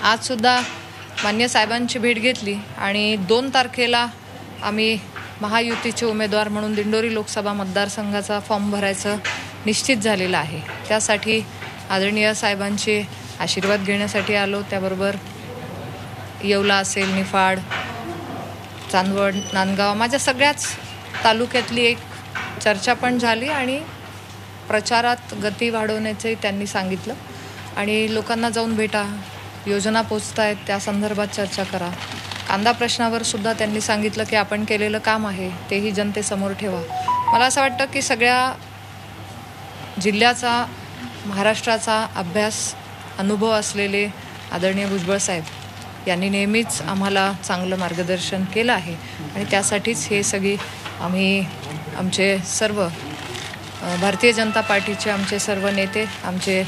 आजसुद्धा मान्य साहेबांची भेट घेतली आणि 2 तारखेला आम्ही महायुतीचे उमेदवार म्हणून दिंडोरी लोकसभा मतदारसंघाचा फॉर्म भरायचं निश्चित झालेलं आहे। त्यासाठी आदरणीय साहेबांचे आशीर्वाद घेण्यासाठी आलो। त्याबरोबर येवला असेल, निफाड, चांदवड, नांदगाव, माझ्या सगळ्याच तालुक्यातली एक चर्चा पण झाली आणि प्रचारात गती वाढवण्याचे त्यांनी सांगितलं आणि लोकांना जाऊन भेटा, योजना पोचतायत त्या संदर्भात चर्चा करा। कांदा प्रश्नावर सुद्धा त्यांनी सांगितलं की आपण केलेलं काम आहे तेही जनतेसमोर ठेवा। मला असं वाटतं की सगळ्या जिल्ह्याचा, महाराष्ट्राचा अभ्यास, अनुभव असलेले आदरणीय भुजबळ साहेब यांनी नेहमीच आम्हाला चांगलं मार्गदर्शन केलं आहे आणि त्यासाठीच हे सगळी आम्ही आमचे सर्व भारतीय जनता पार्टीचे आमचे सर्व नेते, आमचे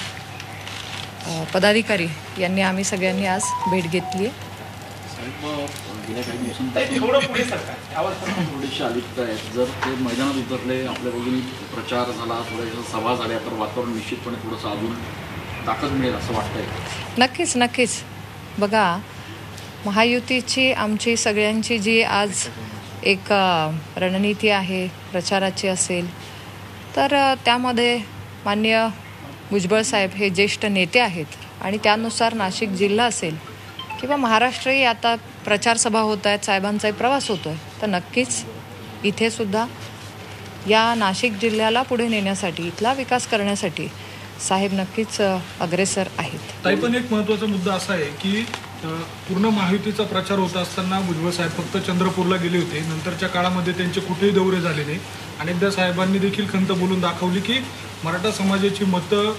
पदाधिकारी यांनी आम्ही सगळ्यांनी आज भेट घेतली आहे। थोडीशी अलिप्त आहेत, जर ते मैदानात उतरले, आपल्या बघून प्रचार झाला, थोड्या सभा झाल्या तर वातावरण निश्चितपणे थोडंसं अजून ताकद मिळेल असं वाटतंय। नक्कीच नक्कीच। बघा, महायुतीची आमची सगळ्यांची जी आज एक रणनीती आहे प्रचाराची असेल तर त्यामध्ये माननीय भुजबळ साहेब हे ज्येष्ठ नेते आहेत आणि त्यानुसार नाशिक जिल्हा असेल किंवा महाराष्ट्रही आता प्रचारसभा होत आहेत, साहेबांचाही प्रवास होतो आहे, तर नक्कीच इथे सुद्धा या नाशिक जिल्ह्याला पुढे नेण्यासाठी, इथला विकास करण्यासाठी साहेब नक्कीच अग्रेसर आहेत। ताई, पण एक महत्त्वाचा मुद्दा असा आहे की पूर्ण महायुतीचा प्रचार होत असताना भुजबळ साहेब फक्त चंद्रपूरला गेले होते, नंतरच्या काळामध्ये त्यांचे कुठेही दौरे झाले नाही। अनेकदा साहेबांनी देखील खंत बोलून दाखवली की मराठा समाजाची मतं